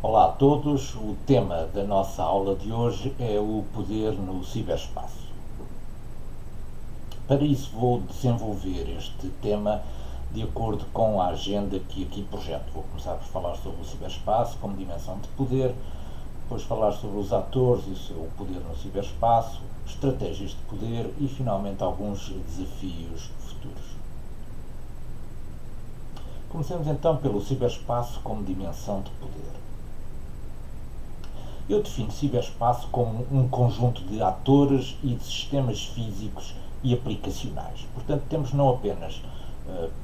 Olá a todos, o tema da nossa aula de hoje é o poder no ciberespaço. Para isso vou desenvolver este tema de acordo com a agenda que aqui projeto. Vou começar por falar sobre o ciberespaço como dimensão de poder, depois falar sobre os atores e o seu poder no ciberespaço, estratégias de poder e finalmente alguns desafios futuros. Comecemos então pelo ciberespaço como dimensão de poder. Eu defino ciberespaço como um conjunto de atores e de sistemas físicos e aplicacionais. Portanto, temos não apenas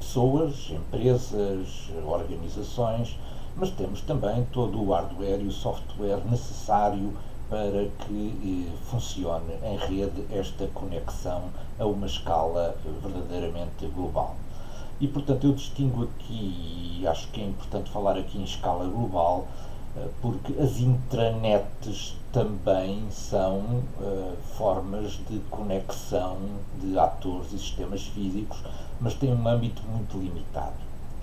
pessoas, empresas, organizações, mas temos também todo o hardware e o software necessário para que funcione em rede esta conexão a uma escala verdadeiramente global. E, portanto, eu distingo aqui, e acho que é importante falar aqui em escala global, porque as intranets também são formas de conexão de atores e sistemas físicos, mas têm um âmbito muito limitado.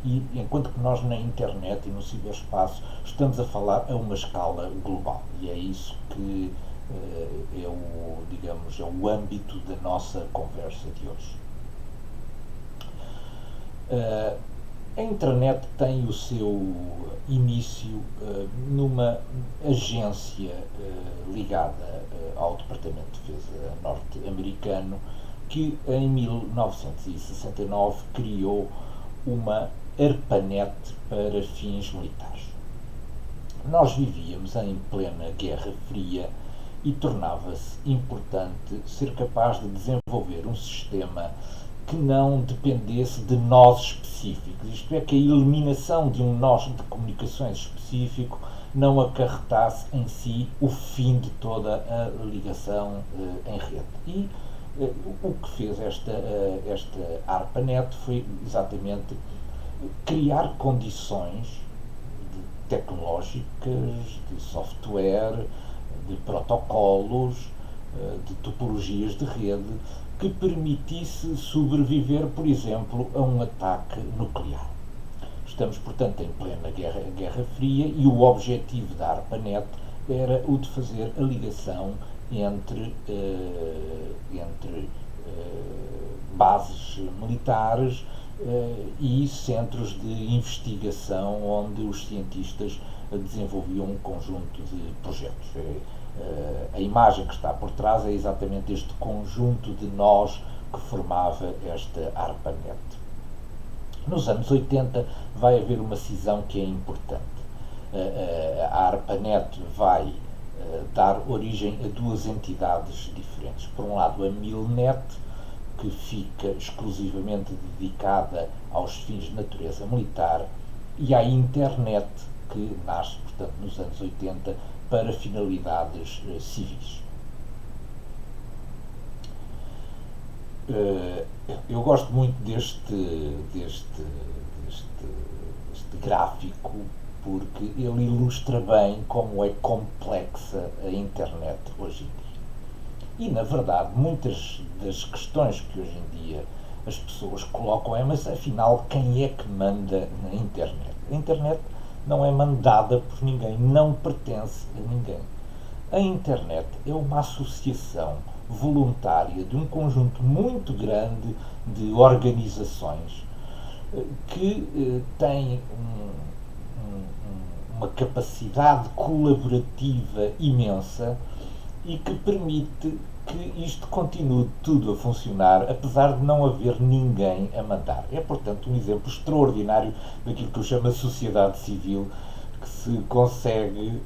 E enquanto que nós na internet e no ciberespaço estamos a falar a uma escala global. E é isso que é o âmbito da nossa conversa de hoje. A intranet tem o seu início numa agência ligada ao Departamento de Defesa norte-americano que em 1969 criou uma ARPANET para fins militares. Nós vivíamos em plena Guerra Fria e tornava-se importante ser capaz de desenvolver um sistema que não dependesse de nós específicos, isto é, que a eliminação de um nó de comunicações específico não acarretasse em si o fim de toda a ligação em rede. E o que fez esta ARPANET foi exatamente criar condições tecnológicas, de software, de protocolos, de topologias de rede que permitisse sobreviver, por exemplo, a um ataque nuclear. Estamos, portanto, em plena Guerra Fria e o objetivo da ARPANET era o de fazer a ligação entre bases militares e centros de investigação onde os cientistas desenvolviam um conjunto de projetos. A imagem que está por trás é exatamente este conjunto de nós que formava esta ARPANET. Nos anos 80 vai haver uma cisão que é importante. A ARPANET vai dar origem a duas entidades diferentes. Por um lado, a MILNET, que fica exclusivamente dedicada aos fins de natureza militar, e à Internet, que nasce, portanto, nos anos 80 para finalidades civis. Eu gosto muito deste gráfico porque ele ilustra bem como é complexa a internet hoje em dia. E, na verdade, muitas das questões que hoje em dia as pessoas colocam é: mas afinal, quem é que manda na internet? A internet não é mandada por ninguém, não pertence a ninguém. A internet é uma associação voluntária de um conjunto muito grande de organizações que têm uma capacidade colaborativa imensa e que permite que isto continue tudo a funcionar, apesar de não haver ninguém a mandar. É, portanto, um exemplo extraordinário daquilo que eu chamo de sociedade civil, que consegue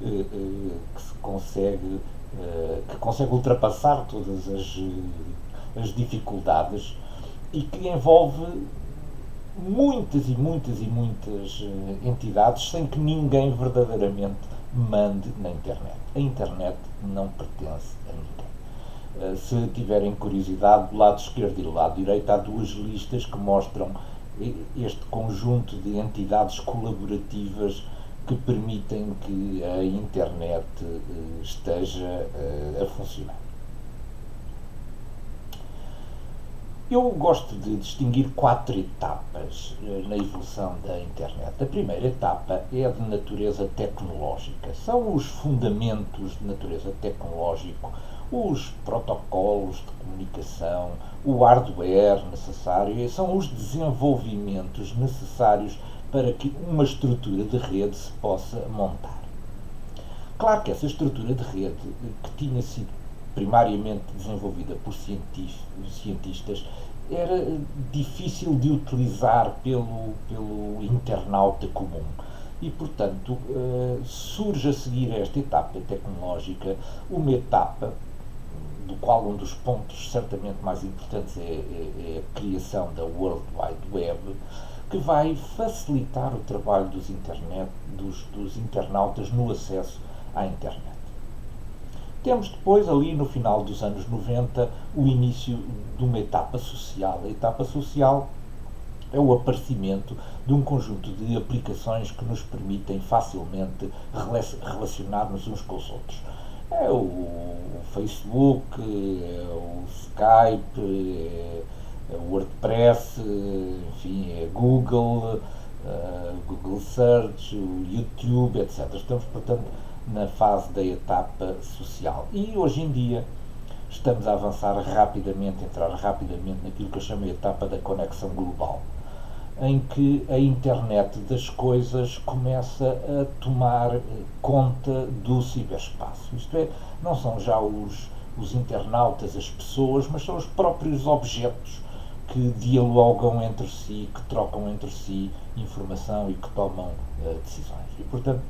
ultrapassar todas as dificuldades e que envolve muitas e muitas e muitas entidades sem que ninguém verdadeiramente mande na internet. A internet não pertence a ninguém. Se tiverem curiosidade, do lado esquerdo e do lado direito há duas listas que mostram este conjunto de entidades colaborativas que permitem que a internet esteja a funcionar. Eu gosto de distinguir quatro etapas na evolução da internet. A primeira etapa é de natureza tecnológica. São os fundamentos de natureza tecnológica, os protocolos de comunicação, o hardware necessário, são os desenvolvimentos necessários para que uma estrutura de rede se possa montar. Claro que essa estrutura de rede, que tinha sido primariamente desenvolvida por cientistas, era difícil de utilizar pelo internauta comum. E, portanto, surge a seguir a esta etapa tecnológica uma etapa do qual um dos pontos certamente mais importantes é a criação da World Wide Web, que vai facilitar o trabalho dos internautas no acesso à internet. Temos depois, ali no final dos anos 90, o início de uma etapa social. A etapa social é o aparecimento de um conjunto de aplicações que nos permitem facilmente relacionar-nos uns com os outros. É o Facebook, é o Skype, é o WordPress, enfim, é Google, Google Search, o YouTube, etc. Estamos, portanto, na fase da etapa social. E hoje em dia estamos a avançar rapidamente, entrar rapidamente naquilo que eu chamo de etapa da conexão global, em que a internet das coisas começa a tomar conta do ciberespaço. Isto é, não são já os internautas, as pessoas, mas são os próprios objetos que dialogam entre si, que trocam entre si informação e que tomam decisões. E, portanto,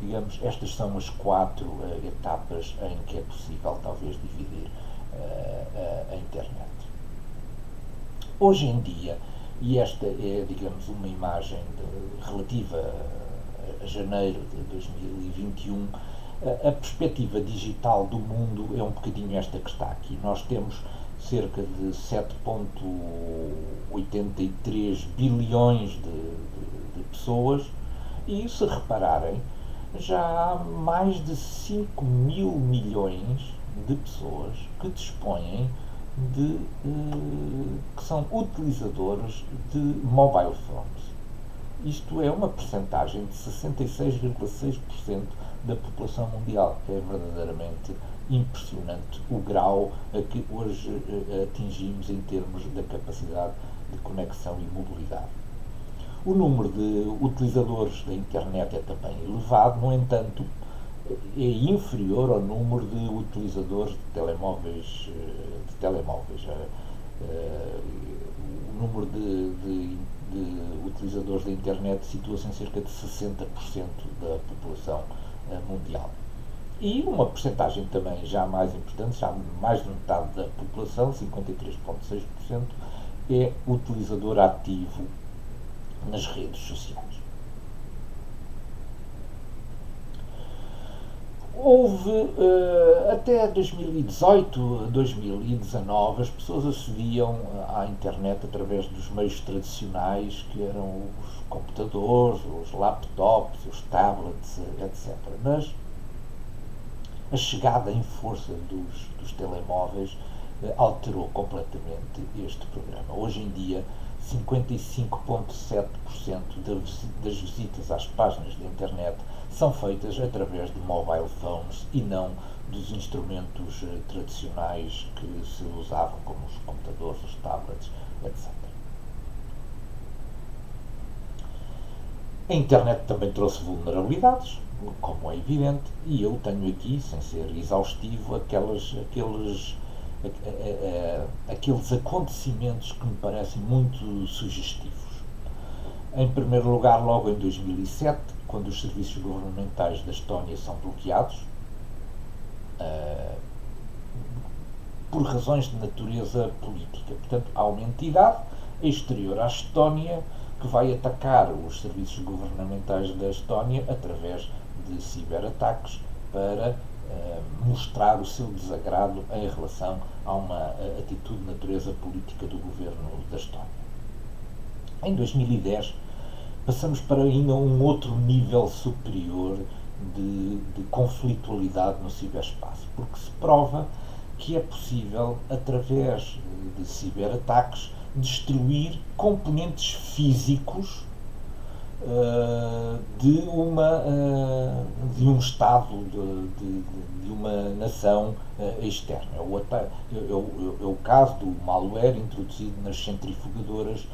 digamos, estas são as quatro etapas em que é possível, talvez, dividir a internet. Hoje em dia, e esta é, digamos, uma imagem relativa a janeiro de 2021, a perspectiva digital do mundo é um bocadinho esta que está aqui. Nós temos cerca de 7,83 bilhões de pessoas e, se repararem, já há mais de 5 mil milhões de pessoas que dispõem que são utilizadores de mobile phones. Isto é uma percentagem de 66,6% da população mundial. É verdadeiramente impressionante o grau a que hoje atingimos em termos da capacidade de conexão e mobilidade. O número de utilizadores da internet é também elevado, no entanto, é inferior ao número de utilizadores de telemóveis. O número de utilizadores da internet situa-se em cerca de 60% da população mundial. E uma percentagem também já mais importante, já mais de metade da população, 53,6%, é utilizador ativo nas redes sociais. Houve, até 2018, 2019, as pessoas acediam à internet através dos meios tradicionais, que eram os computadores, os laptops, os tablets, etc. Mas a chegada em força dos telemóveis alterou completamente este programa. Hoje em dia, 55,7% das visitas às páginas da internet são feitas através de mobile phones e não dos instrumentos tradicionais que se usavam, como os computadores, os tablets, etc. A internet também trouxe vulnerabilidades, como é evidente, e eu tenho aqui, sem ser exaustivo, aqueles acontecimentos que me parecem muito sugestivos. Em primeiro lugar, logo em 2007, quando os serviços governamentais da Estónia são bloqueados, por razões de natureza política. Portanto, há uma entidade exterior à Estónia que vai atacar os serviços governamentais da Estónia através de ciberataques para mostrar o seu desagrado em relação a uma atitude de natureza política do governo da Estónia. Em 2010, passamos para ainda um outro nível superior de conflitualidade no ciberespaço, porque se prova que é possível, através de ciberataques, destruir componentes físicos de um Estado, de uma nação externa. É o caso do malware introduzido nas centrifugadoras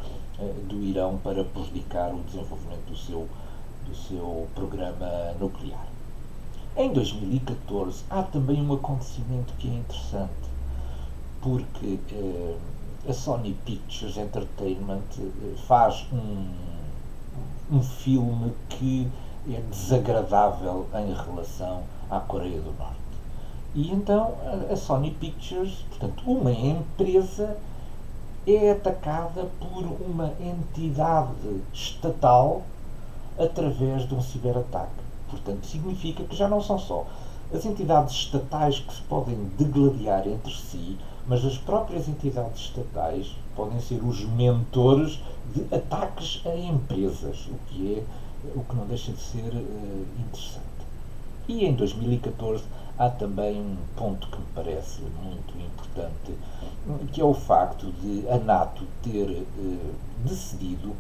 do Irão para prejudicar o desenvolvimento do seu programa nuclear. Em 2014 há também um acontecimento que é interessante, porque a Sony Pictures Entertainment faz um filme que é desagradável em relação à Coreia do Norte. E então a Sony Pictures, portanto, uma empresa, é atacada por uma entidade estatal através de um ciberataque. Portanto, significa que já não são só as entidades estatais que se podem degladiar entre si, mas as próprias entidades estatais podem ser os mentores de ataques a empresas, o que não deixa de ser interessante. E em 2014 há também um ponto que me parece muito importante, que é o facto de a NATO ter decidido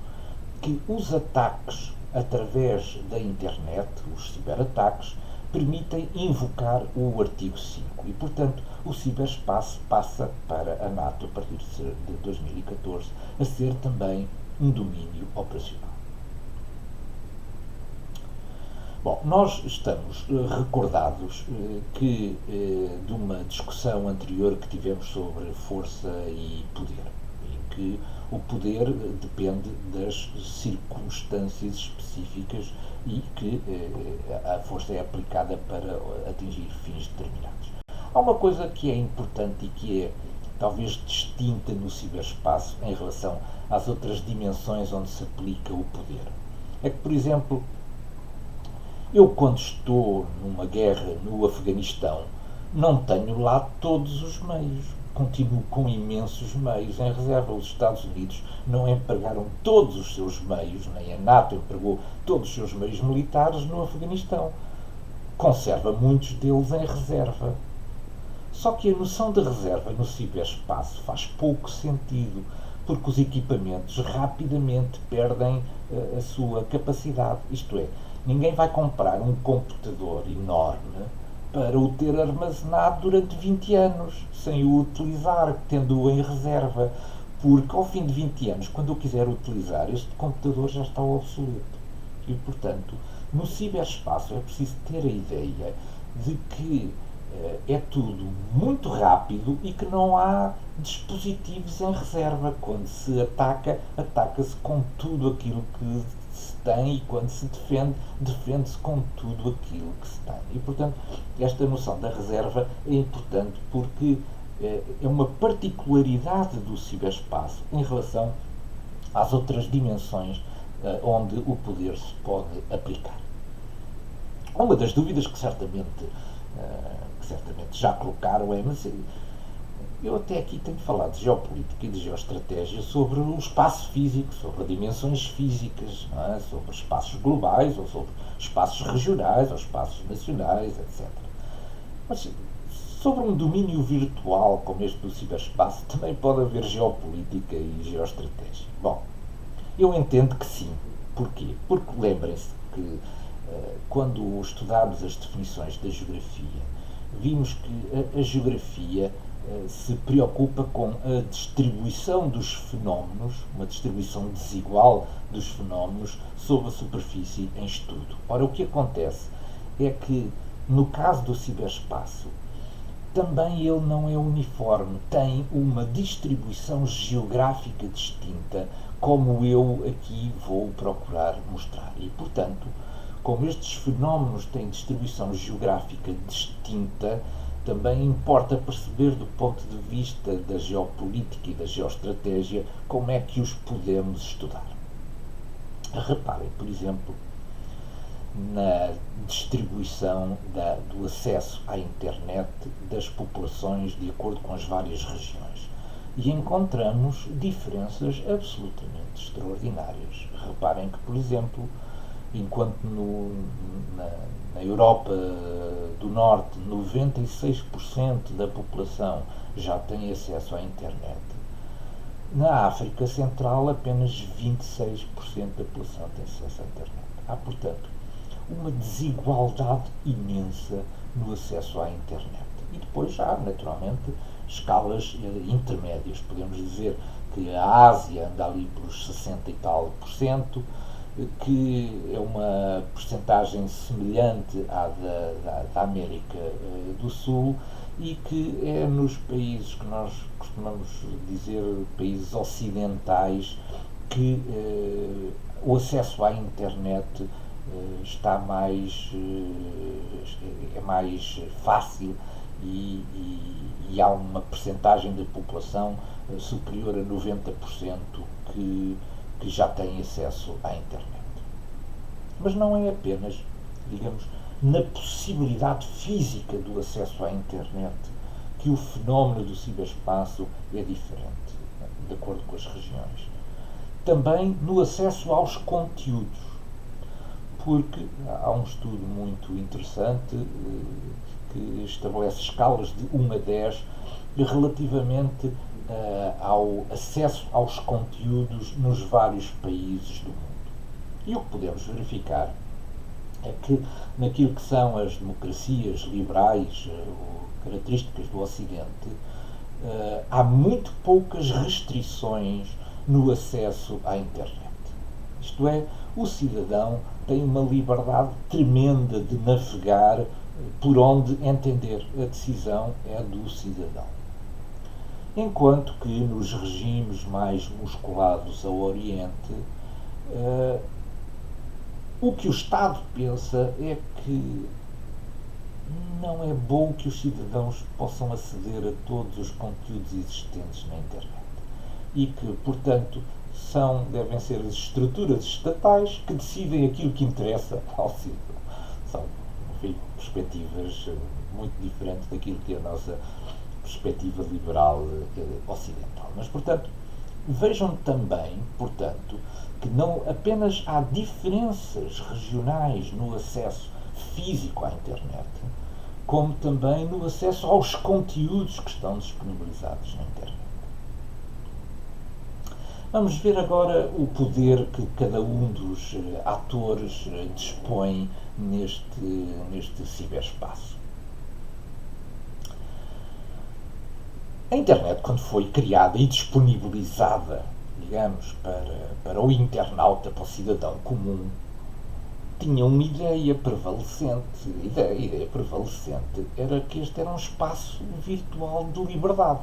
que os ataques através da internet, os ciberataques, permitem invocar o artigo 5 e, portanto, o ciberespaço passa para a NATO, a partir de 2014, a ser também um domínio operacional. Bom, nós estamos recordados que de uma discussão anterior que tivemos sobre força e poder, em que o poder depende das circunstâncias específicas e que a força é aplicada para atingir fins determinados. Há uma coisa que é importante e que é talvez distinta no ciberespaço em relação às outras dimensões onde se aplica o poder. É que, por exemplo, eu, quando estou numa guerra no Afeganistão, não tenho lá todos os meios. Continuo com imensos meios em reserva. Os Estados Unidos não empregaram todos os seus meios, nem a NATO empregou todos os seus meios militares no Afeganistão. Conserva muitos deles em reserva. Só que a noção de reserva no ciberespaço faz pouco sentido, porque os equipamentos rapidamente perdem a sua capacidade. Isto é, ninguém vai comprar um computador enorme para o ter armazenado durante 20 anos, sem o utilizar, tendo-o em reserva. Porque ao fim de 20 anos, quando eu quiser utilizar, este computador já está obsoleto. E, portanto, no ciberespaço é preciso ter a ideia de que é tudo muito rápido e que não há dispositivos em reserva. Quando se ataca, ataca-se com tudo aquilo que se tem, e quando se defende, defende-se com tudo aquilo que se tem. E, portanto, esta noção da reserva é importante porque é uma particularidade do ciberespaço em relação às outras dimensões onde o poder se pode aplicar. Uma das dúvidas que certamente já colocaram é, mas eu até aqui tenho falado de geopolítica e de geoestratégia sobre o espaço físico, sobre dimensões físicas, não é? Sobre espaços globais, ou sobre espaços regionais, ou espaços nacionais, etc. Mas sobre um domínio virtual como este do ciberespaço também pode haver geopolítica e geoestratégia. Bom, eu entendo que sim. Porquê? Porque lembrem-se que quando estudámos as definições da geografia, vimos que a geografia se preocupa com a distribuição dos fenómenos, uma distribuição desigual dos fenómenos sobre a superfície em estudo. Ora, o que acontece é que, no caso do ciberespaço, também ele não é uniforme, tem uma distribuição geográfica distinta, como eu aqui vou procurar mostrar. E, portanto, como estes fenómenos têm distribuição geográfica distinta, também importa perceber do ponto de vista da geopolítica e da geoestratégia como é que os podemos estudar. Reparem, por exemplo, na distribuição do acesso à internet das populações de acordo com as várias regiões. E encontramos diferenças absolutamente extraordinárias. Reparem que, por exemplo, enquanto na Europa do Norte, 96% da população já tem acesso à internet. Na África Central, apenas 26% da população tem acesso à internet. Há, portanto, uma desigualdade imensa no acesso à internet. E depois há, naturalmente, escalas intermédias. Podemos dizer que a Ásia anda ali pelos 60 e tal por cento, que é uma percentagem semelhante à da América do Sul, e que é nos países que nós costumamos dizer países ocidentais que o acesso à internet está é mais fácil, e há uma percentagem da população superior a 90% que já tem acesso à internet. Mas não é apenas, digamos, na possibilidade física do acesso à internet que o fenómeno do ciberespaço é diferente, de acordo com as regiões. Também no acesso aos conteúdos, porque há um estudo muito interessante que estabelece escalas de 1 a 10 relativamente ao acesso aos conteúdos nos vários países do mundo. E o que podemos verificar é que naquilo que são as democracias liberais, características do Ocidente, há muito poucas restrições no acesso à internet. Isto é, o cidadão tem uma liberdade tremenda de navegar por onde entender. A decisão é do cidadão. Enquanto que nos regimes mais musculados ao Oriente, o que o Estado pensa é que não é bom que os cidadãos possam aceder a todos os conteúdos existentes na internet. E que, portanto, devem ser as estruturas estatais que decidem aquilo que interessa ao cidadão. São, enfim, perspectivas muito diferentes daquilo que é a nossa perspectiva liberal ocidental. Mas, portanto, vejam também, portanto, que não apenas há diferenças regionais no acesso físico à internet, como também no acesso aos conteúdos que estão disponibilizados na internet. Vamos ver agora o poder que cada um dos atores dispõe neste ciberespaço. A internet, quando foi criada e disponibilizada, digamos, para o internauta, para o cidadão comum, tinha uma ideia prevalecente. A ideia prevalecente era que este era um espaço virtual de liberdade,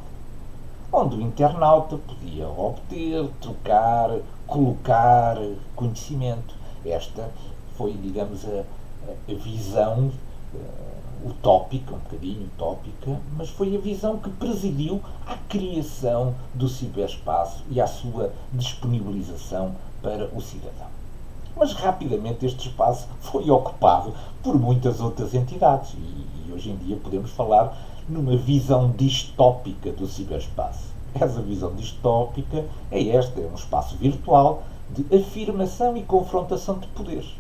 onde o internauta podia obter, trocar, colocar conhecimento. Esta foi, digamos, a visão utópica, um bocadinho utópica, mas foi a visão que presidiu à criação do ciberespaço e à sua disponibilização para o cidadão. Mas rapidamente este espaço foi ocupado por muitas outras entidades, e hoje em dia podemos falar numa visão distópica do ciberespaço. Essa visão distópica é um espaço virtual de afirmação e confrontação de poderes,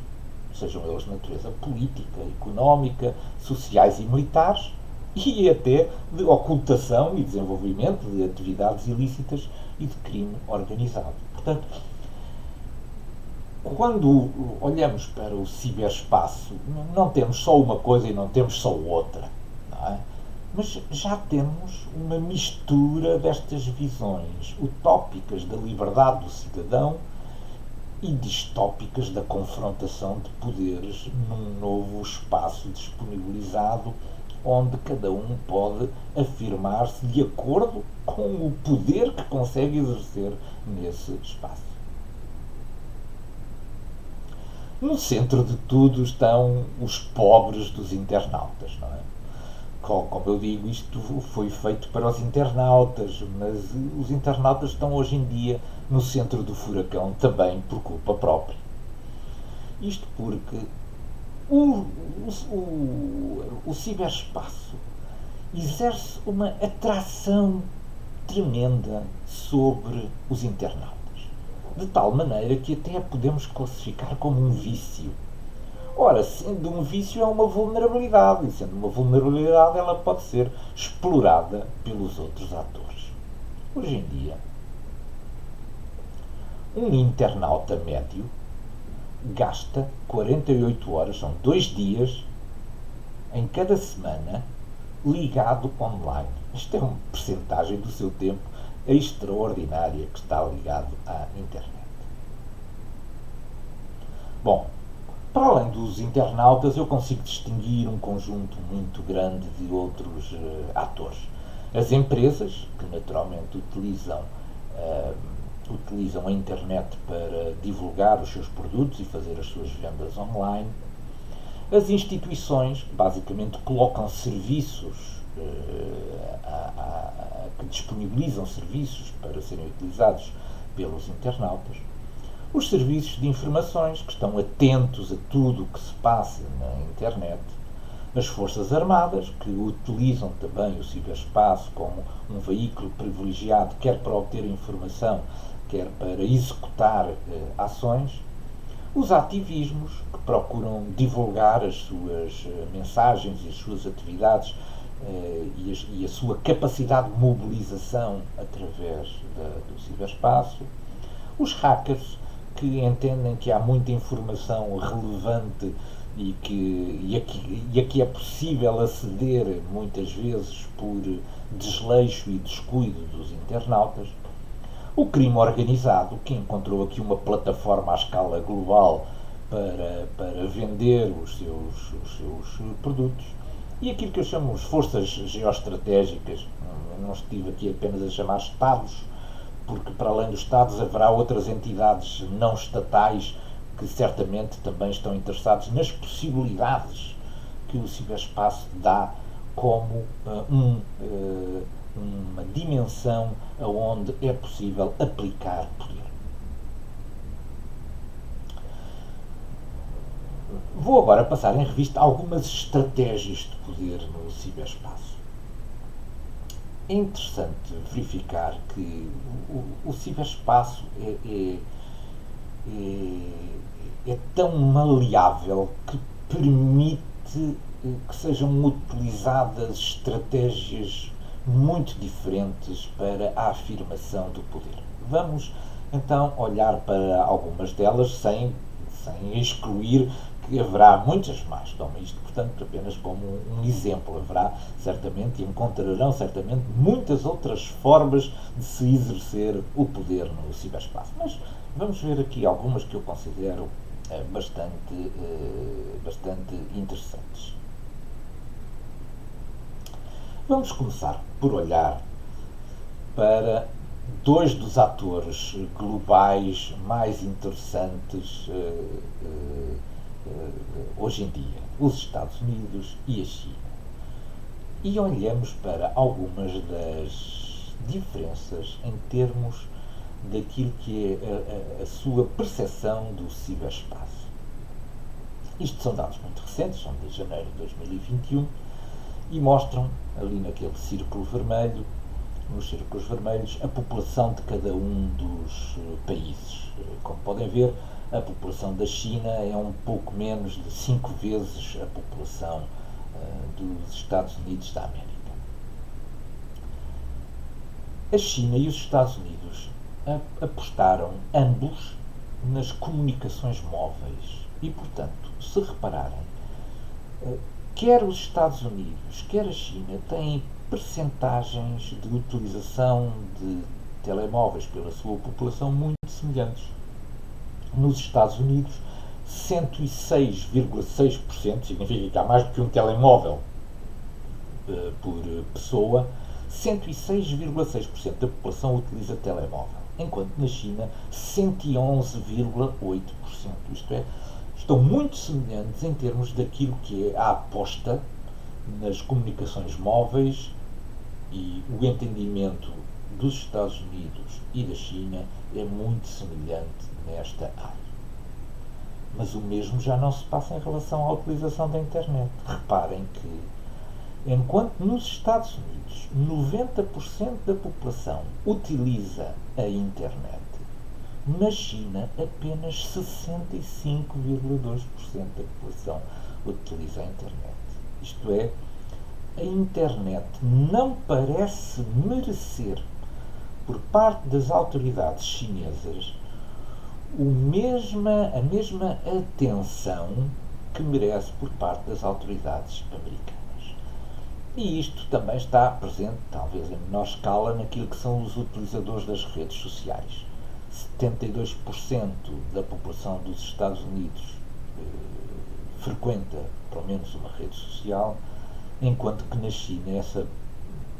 sejam eles de natureza política, económica, sociais e militares, e até de ocultação e desenvolvimento de atividades ilícitas e de crime organizado. Portanto, quando olhamos para o ciberespaço, não temos só uma coisa e não temos só outra, não é? Mas já temos uma mistura destas visões utópicas da liberdade do cidadão e distópicas da confrontação de poderes num novo espaço disponibilizado, onde cada um pode afirmar-se de acordo com o poder que consegue exercer nesse espaço. No centro de tudo estão os pobres dos internautas, não é? Como eu digo, isto foi feito para os internautas, mas os internautas estão hoje em dia no centro do furacão também por culpa própria. Isto porque o ciberespaço exerce uma atração tremenda sobre os internautas, de tal maneira que até podemos classificar como um vício. Ora, sendo um vício é uma vulnerabilidade, e sendo uma vulnerabilidade ela pode ser explorada pelos outros atores. Hoje em dia, um internauta médio gasta 48 horas, são 2 dias, em cada semana, ligado online. Isto é uma percentagem do seu tempo extraordinária que está ligado à internet. Bom, para além dos internautas, eu consigo distinguir um conjunto muito grande de outros atores. As empresas, que naturalmente utilizam a internet para divulgar os seus produtos e fazer as suas vendas online. As instituições, que basicamente colocam serviços, que disponibilizam serviços para serem utilizados pelos internautas. Os serviços de informações, que estão atentos a tudo o que se passa na internet. As Forças Armadas, que utilizam também o ciberespaço como um veículo privilegiado, quer para obter informação, quer para executar ações. Os ativismos, que procuram divulgar as suas mensagens e as suas atividades e a sua capacidade de mobilização através do ciberespaço. Os hackers, que entendem que há muita informação relevante e a que é possível aceder muitas vezes por desleixo e descuido dos internautas. O crime organizado, que encontrou aqui uma plataforma à escala global para vender os seus produtos. E aquilo que eu chamo as forças geoestratégicas, não estive aqui apenas a chamar Estados, porque para além dos Estados haverá outras entidades não estatais que certamente também estão interessados nas possibilidades que o ciberespaço dá como uma dimensão onde é possível aplicar poder. Vou agora passar em revista algumas estratégias de poder no ciberespaço. É interessante verificar que o ciberespaço é tão maleável que permite que sejam utilizadas estratégias muito diferentes para a afirmação do poder. Vamos então olhar para algumas delas sem excluir que haverá muitas mais. Tome isto, portanto, apenas como um exemplo. Haverá certamente e encontrarão certamente muitas outras formas de se exercer o poder no ciberespaço. Mas vamos ver aqui algumas que eu considero bastante interessantes. Vamos começar por olhar para dois dos atores globais mais interessantes hoje em dia, os Estados Unidos e a China. E olhamos para algumas das diferenças em termos daquilo que é a sua percepção do ciberespaço. Isto são dados muito recentes, são de janeiro de 2021, e mostram ali naquele círculo vermelho, nos círculos vermelhos, a população de cada um dos países. Como podem ver, a população da China é um pouco menos de 5 vezes a população dos Estados Unidos da América. A China e os Estados Unidos apostaram ambos nas comunicações móveis e, portanto, se repararem, quer os Estados Unidos, quer a China têm percentagens de utilização de telemóveis pela sua população muito semelhantes. Nos Estados Unidos, 106,6%, significa que há mais do que um telemóvel por pessoa, 106,6% da população utiliza telemóvel, enquanto na China 111,8%. Isto é, estão muito semelhantes em termos daquilo que é a aposta nas comunicações móveis, e o entendimento dos Estados Unidos e da China é muito semelhante nesta área. Mas o mesmo já não se passa em relação à utilização da internet. Reparem que, enquanto nos Estados Unidos 90% da população utiliza a internet, Na China, apenas 65,2% da população utiliza a internet. Isto é, a internet não parece merecer, por parte das autoridades chinesas, a mesma atenção que merece por parte das autoridades americanas. E isto também está presente, talvez em menor escala, naquilo que são os utilizadores das redes sociais. 72% da população dos Estados Unidos frequenta pelo menos uma rede social, enquanto que na China essa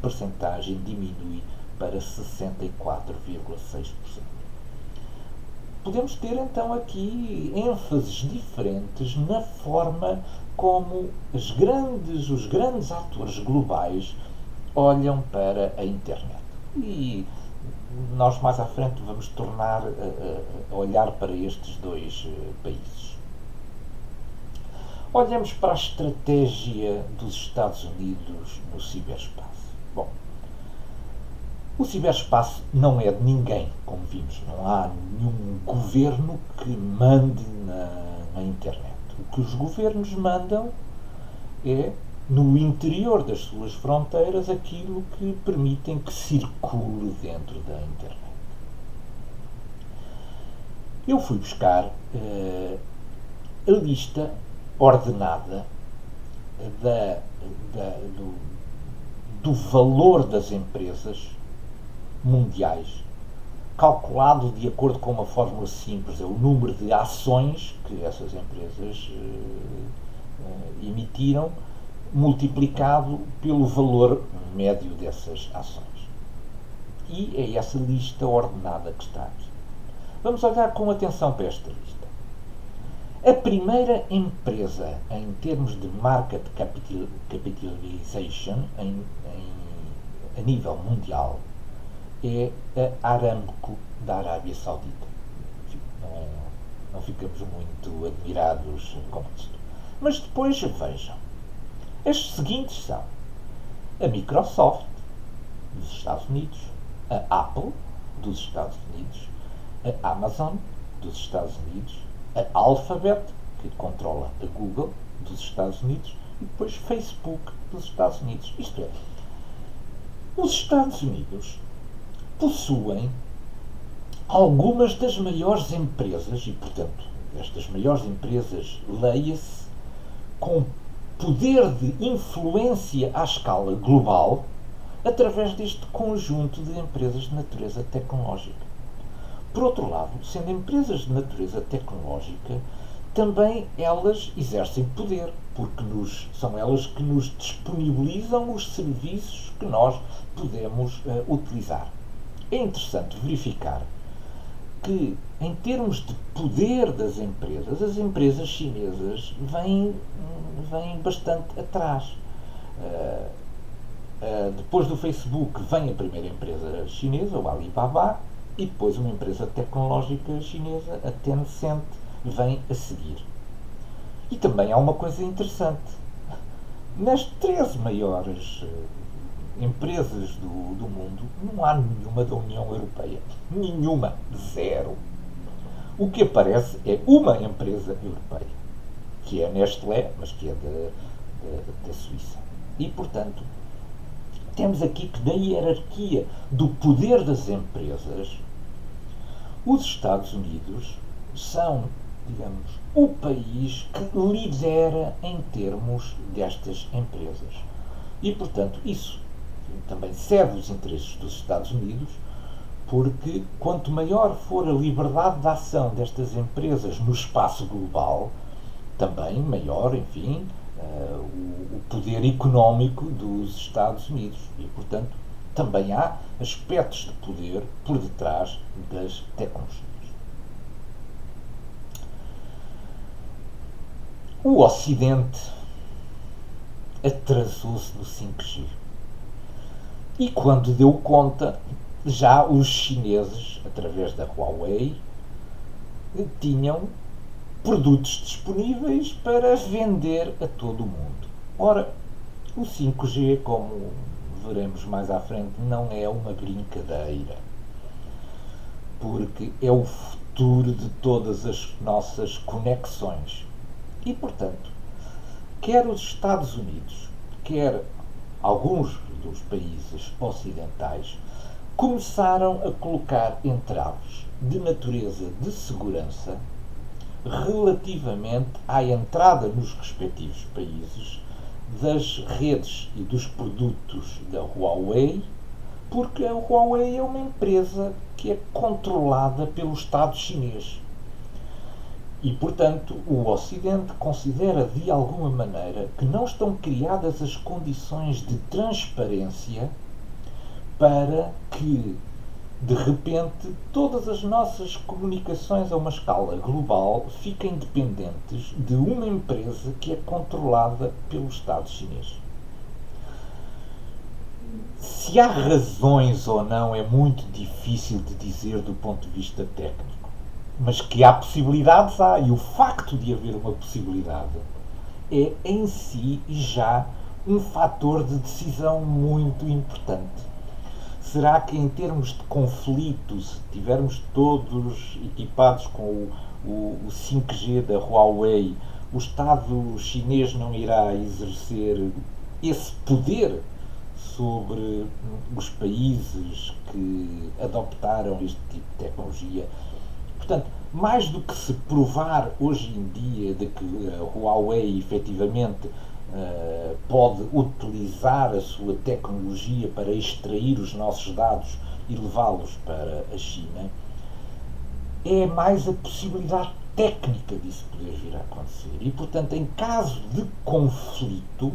percentagem diminui para 64,6%. Podemos ter então aqui ênfases diferentes na forma como os grandes atores globais olham para a internet. E nós mais à frente vamos tornar a olhar para estes dois países. Olhamos para a estratégia dos Estados Unidos no ciberespaço. Bom, o ciberespaço não é de ninguém, como vimos. Não há nenhum governo que mande na internet. O que os governos mandam é, no interior das suas fronteiras, aquilo que permitem que circule dentro da internet. Eu fui buscar a lista ordenada do valor das empresas mundiais, calculado de acordo com uma fórmula simples, é o número de ações que essas empresas emitiram, multiplicado pelo valor médio dessas ações. E é essa lista ordenada que está aqui. Vamos olhar com atenção para esta lista. A primeira empresa em termos de market capitalization a nível mundial é a Aramco da Arábia Saudita. Não ficamos muito admirados com isto. Mas depois vejam. As seguintes são a Microsoft, dos Estados Unidos, a Apple, dos Estados Unidos, a Amazon, dos Estados Unidos, a Alphabet, que controla a Google, dos Estados Unidos, e depois Facebook, dos Estados Unidos. Isto é, os Estados Unidos possuem algumas das maiores empresas, e portanto, estas maiores empresas, leia-se, com poder de influência à escala global, através deste conjunto de empresas de natureza tecnológica. Por outro lado, sendo empresas de natureza tecnológica, também elas exercem poder, porque são elas que nos disponibilizam os serviços que nós podemos utilizar. É interessante verificar que, em termos de poder das empresas, as empresas chinesas vêm bastante atrás. Depois do Facebook vem a primeira empresa chinesa, o Alibaba, e depois uma empresa tecnológica chinesa, a Tencent, vem a seguir. E também há uma coisa interessante. Nas 13 maiores empresas do mundo, não há nenhuma da União Europeia. Nenhuma. Zero. O que aparece é uma empresa europeia, que é a Nestlé, mas que é da Suíça. E, portanto, temos aqui que na hierarquia do poder das empresas, os Estados Unidos são, digamos, o país que lidera em termos destas empresas. E, portanto, isso também serve os interesses dos Estados Unidos, porque quanto maior for a liberdade de ação destas empresas no espaço global, também maior, enfim, o poder económico dos Estados Unidos. E, portanto, também há aspectos de poder por detrás das tecnologias. O Ocidente atrasou-se no 5G. E quando deu conta, já os chineses, através da Huawei, tinham produtos disponíveis para vender a todo o mundo. Ora, o 5G, como veremos mais à frente, não é uma brincadeira. porque é o futuro de todas as nossas conexões. E, portanto, quer os Estados Unidos, quer alguns dos países ocidentais, começaram a colocar entraves de natureza de segurança relativamente à entrada nos respectivos países das redes e dos produtos da Huawei, porque a Huawei é uma empresa que é controlada pelo Estado chinês. E, portanto, o Ocidente considera de alguma maneira que não estão criadas as condições de transparência para que, de repente, todas as nossas comunicações a uma escala global fiquem dependentes de uma empresa que é controlada pelo Estado chinês. Se há razões ou não é muito difícil de dizer do ponto de vista técnico, mas que há possibilidades, há, e o facto de haver uma possibilidade é em si já um fator de decisão muito importante. Será que em termos de conflito, se tivermos todos equipados com o 5G da Huawei, o Estado chinês não irá exercer esse poder sobre os países que adoptaram este tipo de tecnologia? Portanto, mais do que se provar hoje em dia de que a Huawei efetivamente pode utilizar a sua tecnologia para extrair os nossos dados e levá-los para a China, é mais a possibilidade técnica disso poder vir a acontecer. E, portanto, em caso de conflito,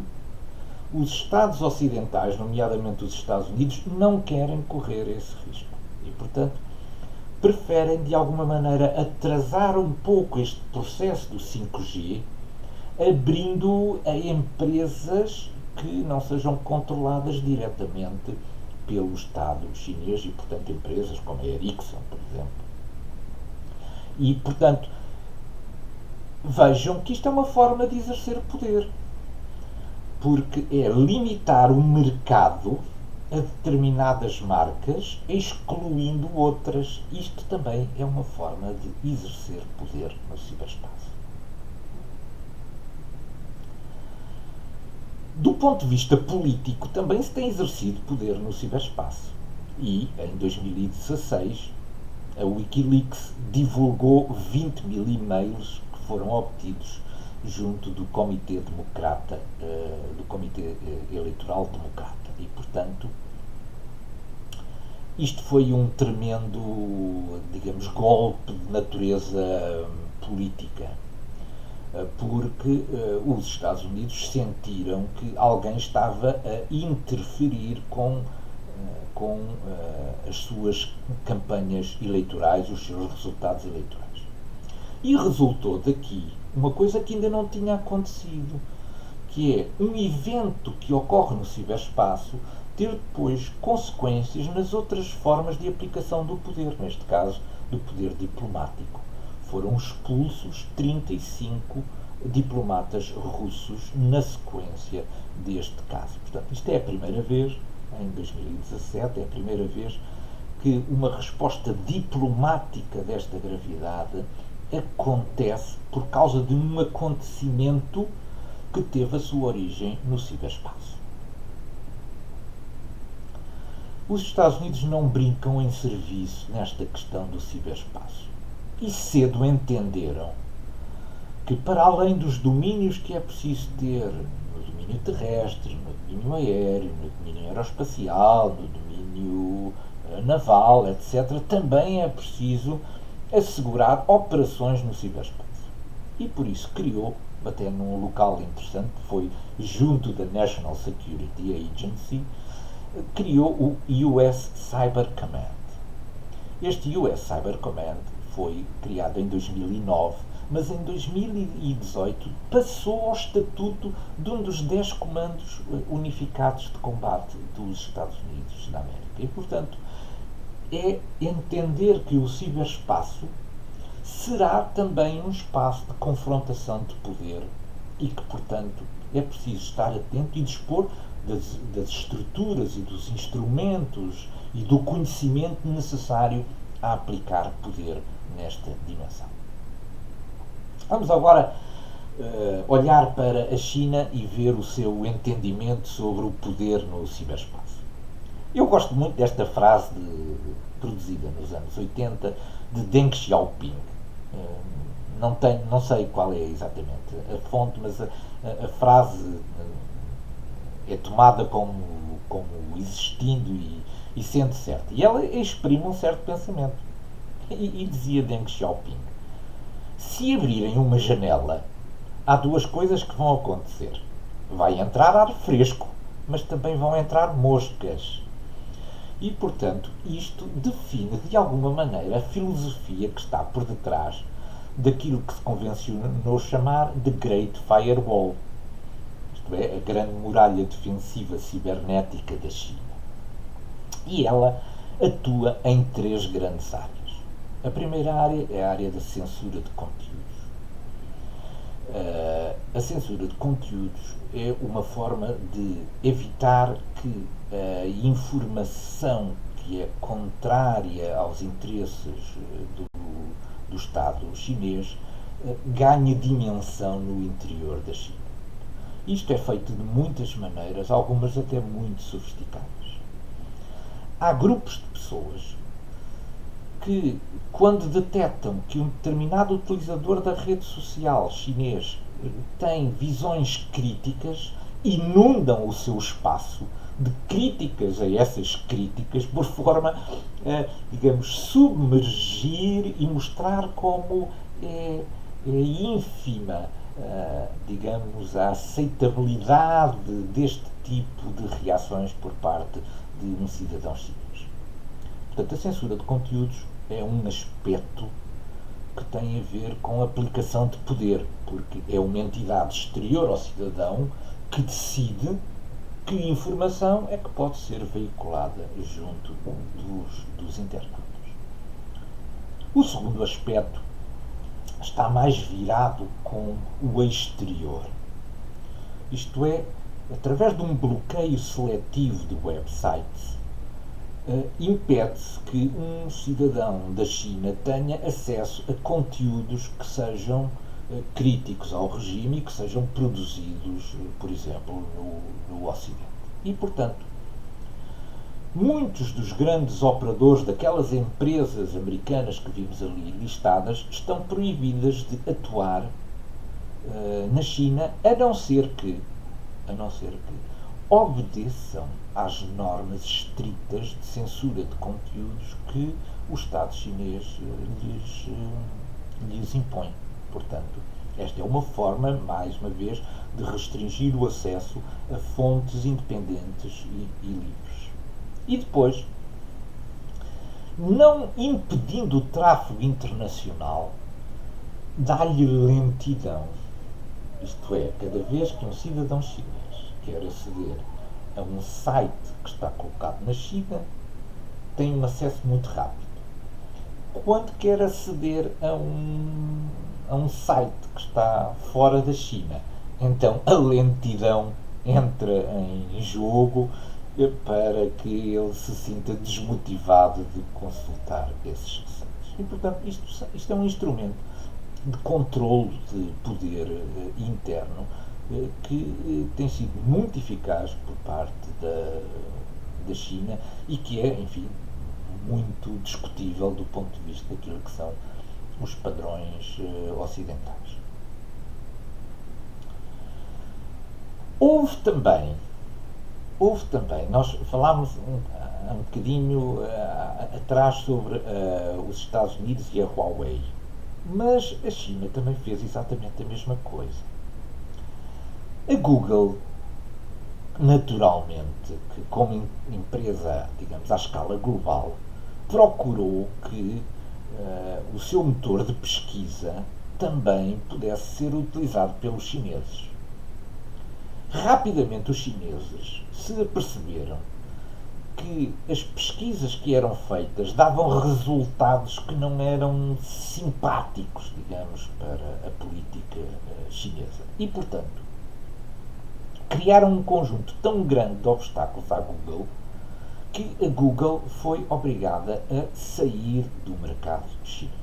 os Estados ocidentais, nomeadamente os Estados Unidos, não querem correr esse risco. E, portanto, preferem, de alguma maneira, atrasar um pouco este processo do 5G, abrindo a empresas que não sejam controladas diretamente pelo Estado chinês e, portanto, empresas como a Ericsson, por exemplo. E, portanto, vejam que isto é uma forma de exercer poder, porque é limitar o mercado a determinadas marcas, excluindo outras. Isto também é uma forma de exercer poder no ciberespaço. Do ponto de vista político, também se tem exercido poder no ciberespaço. E, em 2016, a Wikileaks divulgou 20 mil e-mails que foram obtidos junto do Comitê Democrata, do Comitê Eleitoral Democrata. E, portanto, isto foi um tremendo, digamos, golpe de natureza política, porque os Estados Unidos sentiram que alguém estava a interferir com as suas campanhas eleitorais, os seus resultados eleitorais. E resultou daqui uma coisa que ainda não tinha acontecido, que é um evento que ocorre no ciberespaço ter depois consequências nas outras formas de aplicação do poder, neste caso do poder diplomático. Foram expulsos 35 diplomatas russos na sequência deste caso. Portanto, isto é a primeira vez, em 2017, é a primeira vez que uma resposta diplomática desta gravidade acontece por causa de um acontecimento que teve a sua origem no ciberespaço. Os Estados Unidos não brincam em serviço nesta questão do ciberespaço. E cedo entenderam que, para além dos domínios que é preciso ter no domínio terrestre, no domínio aéreo, no domínio aeroespacial, no domínio naval, etc., também é preciso assegurar operações no ciberespaço. E por isso criou, até num local interessante, foi junto da National Security Agency, criou o US Cyber Command. Este US Cyber Command foi criado em 2009, mas em 2018 passou ao estatuto de um dos 10 comandos unificados de combate dos Estados Unidos da América. E, portanto, é entender que o ciberespaço será também um espaço de confrontação de poder e que, portanto, é preciso estar atento e dispor das estruturas e dos instrumentos e do conhecimento necessário a aplicar poder nesta dimensão. Vamos agora olhar para a China e ver o seu entendimento sobre o poder no ciberespaço. Eu gosto muito desta frase produzida nos anos 80 de Deng Xiaoping. Não sei qual é exatamente a fonte, mas a frase é tomada como existindo e sendo certa. E ela exprime um certo pensamento. E dizia Deng Xiaoping: se abrirem uma janela, há duas coisas que vão acontecer. Vai entrar ar fresco, mas também vão entrar moscas. E, portanto, isto define de alguma maneira a filosofia que está por detrás daquilo que se convencionou chamar de Great Firewall, isto é, a grande muralha defensiva cibernética da China. E ela atua em três grandes áreas. A primeira área é a área da censura de conteúdos. A censura de conteúdos é uma forma de evitar que a informação que é contrária aos interesses do Estado chinês ganhe dimensão no interior da China. Isto é feito de muitas maneiras, algumas até muito sofisticadas. Há grupos de pessoas que, quando detectam que um determinado utilizador da rede social chinês tem visões críticas, inundam o seu espaço de críticas a essas críticas, por forma a, digamos, submergir e mostrar como é ínfima, digamos, a aceitabilidade deste tipo de reações por parte de um cidadão chinês. Portanto, a censura de conteúdos é um aspecto que tem a ver com a aplicação de poder, porque é uma entidade exterior ao cidadão que decide que informação é que pode ser veiculada junto dos internautas. O segundo aspecto está mais virado com o exterior. Isto é, através de um bloqueio seletivo de websites, impede-se que um cidadão da China tenha acesso a conteúdos que sejam críticos ao regime e que sejam produzidos, por exemplo, no Ocidente. E, portanto, muitos dos grandes operadores daquelas empresas americanas que vimos ali listadas estão proibidas de atuar na China, a não ser que obedeçam às normas estritas de censura de conteúdos que o Estado chinês lhes impõe. Portanto, esta é uma forma, mais uma vez, de restringir o acesso a fontes independentes e livres. E depois, não impedindo o tráfego internacional, dá-lhe lentidão. Isto é, cada vez que um cidadão chinês quer aceder a um site que está colocado na China, tem um acesso muito rápido. Quando quer aceder a um site que está fora da China, então a lentidão entra em jogo para que ele se sinta desmotivado de consultar esses sites. E, portanto, isto é um instrumento de controle de poder interno que tem sido muito eficaz por parte da China e que é, enfim, muito discutível do ponto de vista daquilo que são os padrões ocidentais. Houve também, nós falámos um bocadinho atrás sobre os Estados Unidos e a Huawei, mas a China também fez exatamente a mesma coisa. A Google, naturalmente, que como empresa, digamos, à escala global, procurou que o seu motor de pesquisa também pudesse ser utilizado pelos chineses. Rapidamente os chineses se aperceberam que as pesquisas que eram feitas davam resultados que não eram simpáticos, digamos, para a política chinesa. E, portanto, criaram um conjunto tão grande de obstáculos à Google que a Google foi obrigada a sair do mercado chinês.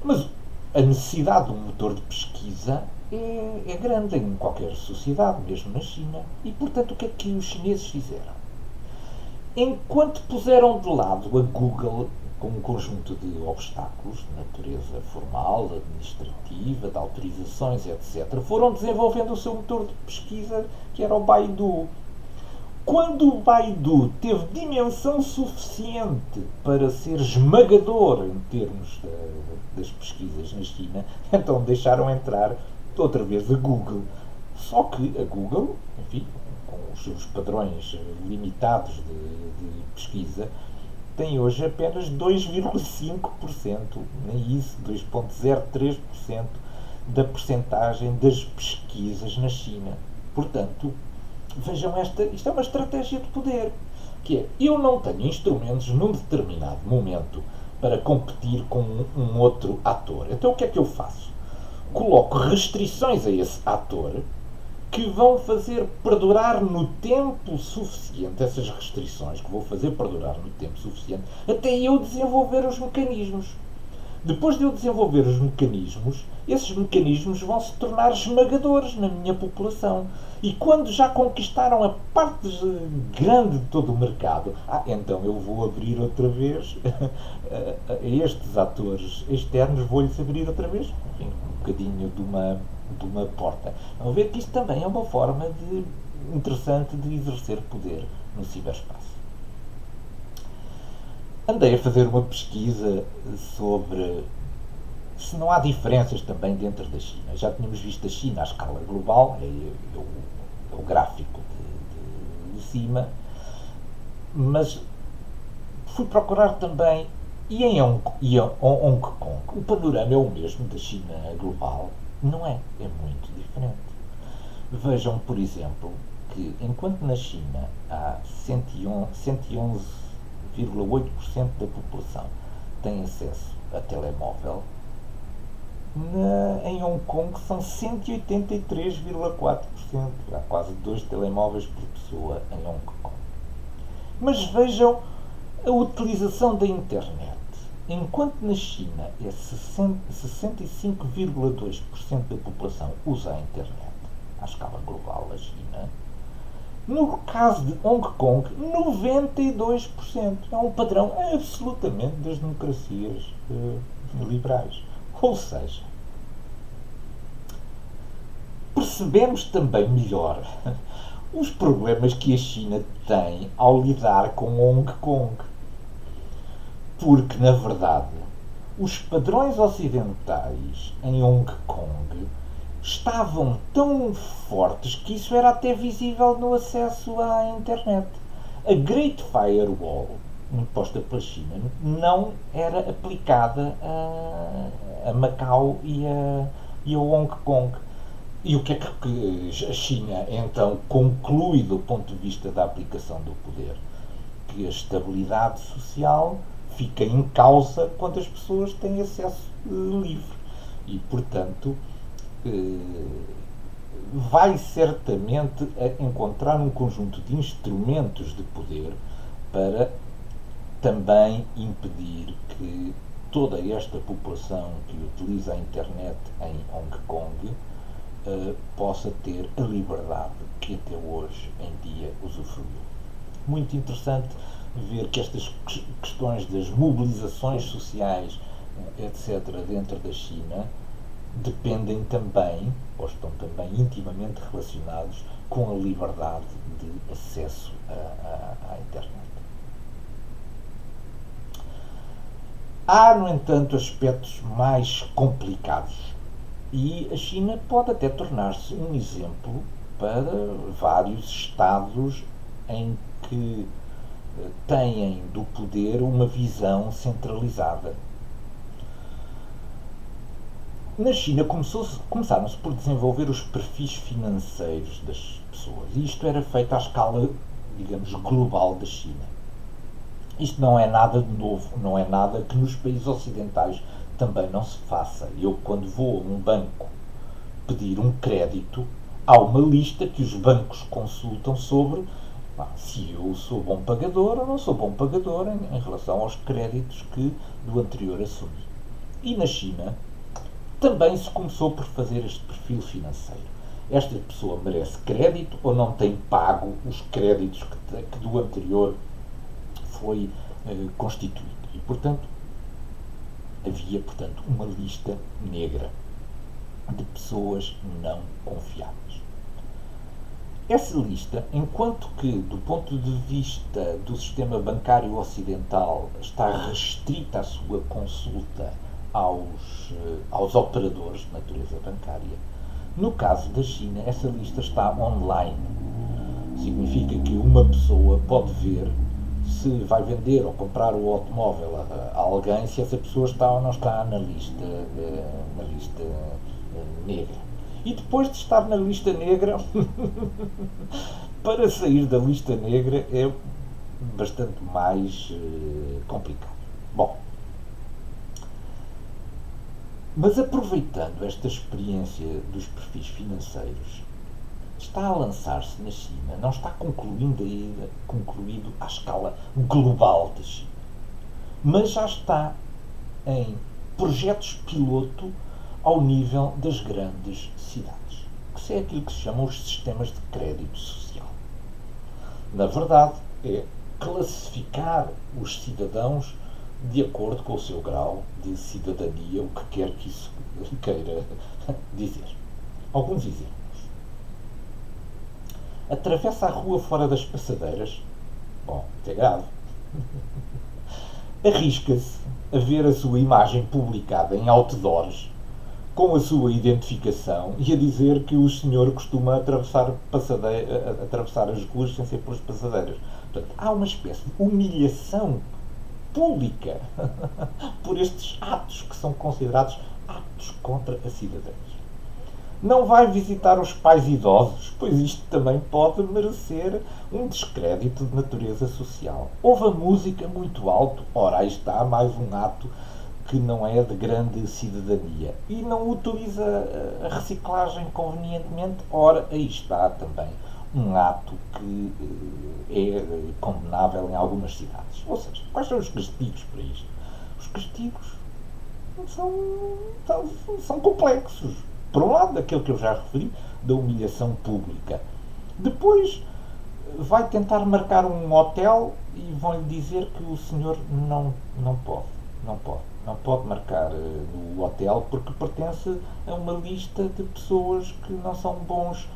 Mas a necessidade de um motor de pesquisa é grande em qualquer sociedade, mesmo na China. E, portanto, o que é que os chineses fizeram? Enquanto puseram de lado a Google com um conjunto de obstáculos de natureza formal, administrativa, de autorizações, etc., foram desenvolvendo o seu motor de pesquisa, que era o Baidu. Quando o Baidu teve dimensão suficiente para ser esmagador em termos das pesquisas na China, então deixaram entrar outra vez a Google. Só que a Google, enfim, com os seus padrões limitados de pesquisa, tem hoje apenas 2,5%, nem isso, 2,03% da percentagem das pesquisas na China. Portanto, vejam, isto é uma estratégia de poder, que é, eu não tenho instrumentos num determinado momento para competir com um outro ator. Então o que é que eu faço? Coloco restrições a esse ator que vão fazer perdurar no tempo suficiente, essas restrições que vão fazer perdurar no tempo suficiente, até eu desenvolver os mecanismos. Depois de eu desenvolver os mecanismos, esses mecanismos vão se tornar esmagadores na minha população. E quando já conquistaram a parte grande de todo o mercado, então eu vou abrir outra vez a estes atores externos, vou-lhes abrir outra vez, enfim, um bocadinho de uma porta. Vamos ver que isto também é uma forma interessante de exercer poder no ciberespaço. Andei a fazer uma pesquisa sobre se não há diferenças também dentro da China. Já tínhamos visto a China à escala global, é o gráfico de cima, mas fui procurar também, e em Hong Kong, o panorama é o mesmo da China global? Não é, é muito diferente. Vejam, por exemplo, que enquanto na China há 111,8% da população tem acesso a telemóvel, em Hong Kong são 183,4%. Há quase 2 telemóveis por pessoa em Hong Kong. Mas vejam a utilização da internet. Enquanto na China é 65,2% da população usa a internet, à escala global da China, no caso de Hong Kong, 92%. É um padrão absolutamente das democracias liberais. Ou seja, percebemos também melhor os problemas que a China tem ao lidar com Hong Kong. Porque, na verdade, os padrões ocidentais em Hong Kong estavam tão fortes que isso era até visível no acesso à internet. A Great Firewall, imposta pela China, não era aplicada a Macau e a Hong Kong. E o que é que a China, então, conclui do ponto de vista da aplicação do poder? Que a estabilidade social fica em causa quando as pessoas têm acesso livre. E, portanto, vai certamente encontrar um conjunto de instrumentos de poder para também impedir que toda esta população que utiliza a internet em Hong Kong possa ter a liberdade que até hoje em dia usufruiu. Muito interessante ver que estas questões das mobilizações sociais, etc., dentro da China, dependem também, ou estão também intimamente relacionados com a liberdade de acesso à internet. Há, no entanto, aspectos mais complicados e a China pode até tornar-se um exemplo para vários Estados em que têm do poder uma visão centralizada. Na China começaram-se por desenvolver os perfis financeiros das pessoas e isto era feito à escala, digamos, global da China. Isto não é nada de novo, não é nada que nos países ocidentais também não se faça. Eu, quando vou a um banco pedir um crédito, há uma lista que os bancos consultam sobre Se eu sou bom pagador ou não sou bom pagador em relação aos créditos que do anterior assumi. E na China também se começou por fazer este perfil financeiro. Esta pessoa merece crédito ou não tem pago os créditos que do anterior foi constituído. E, portanto, havia, uma lista negra de pessoas não confiáveis. Essa lista, enquanto que, do ponto de vista do sistema bancário ocidental, está restrita a sua consulta aos operadores de natureza bancária, no caso da China, essa lista está online. Significa que uma pessoa pode ver se vai vender ou comprar o automóvel a alguém, se essa pessoa está ou não está na lista negra. E depois de estar na lista negra, para sair da lista negra é bastante mais complicado. Bom, mas aproveitando esta experiência dos perfis financeiros, está a lançar-se na China, não está concluído à escala global da China, mas já está em projetos piloto ao nível das grandes cidades, que é aquilo que se chamam os sistemas de crédito social. Na verdade, é classificar os cidadãos de acordo com o seu grau de cidadania, o que quer que isso queira dizer. Alguns exemplos. Atravessa a rua fora das passadeiras. Bom, isto é grave. Arrisca-se a ver a sua imagem publicada em outdoors com a sua identificação e a dizer que o senhor costuma atravessar as ruas sem ser pelas passadeiras. Portanto, há uma espécie de humilhação pública por estes atos que são considerados atos contra a cidadania. Não vai visitar os pais idosos, pois isto também pode merecer um descrédito de natureza social. Ouve a música muito alto, ora, aí está mais um ato que não é de grande cidadania. E não utiliza a reciclagem convenientemente, ora, aí está também um ato que é condenável em algumas cidades. Ou seja, quais são os castigos para isto? Os castigos são complexos. Por um lado, aquele que eu já referi, da humilhação pública. Depois, vai tentar marcar um hotel e vão-lhe dizer que o senhor não pode marcar no hotel porque pertence a uma lista de pessoas que não são bons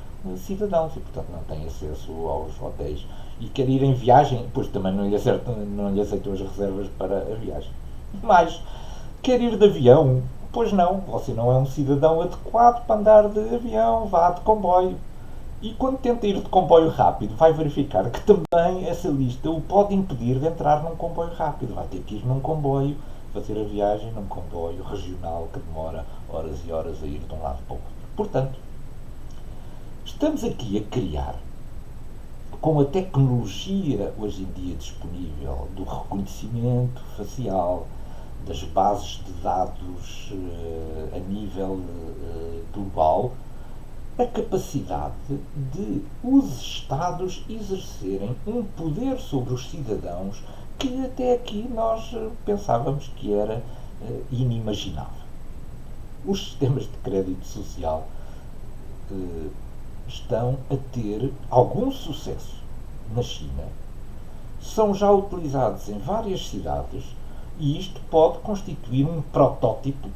cidadãos e, portanto, não têm acesso aos hotéis e quer ir em viagem, pois também não lhe aceitam as reservas para a viagem. Mas, quer ir de avião, pois não, você não é um cidadão adequado para andar de avião, vá de comboio. E quando tenta ir de comboio rápido, vai verificar que também essa lista o pode impedir de entrar num comboio rápido. Vai ter que ir num comboio, fazer a viagem num comboio regional que demora horas e horas a ir de um lado para o outro. Portanto, estamos aqui a criar, com a tecnologia hoje em dia disponível do reconhecimento facial, das bases de dados a nível global, a capacidade de os Estados exercerem um poder sobre os cidadãos que até aqui nós pensávamos que era inimaginável. Os sistemas de crédito social estão a ter algum sucesso na China, são já utilizados em várias cidades e isto pode constituir um protótipo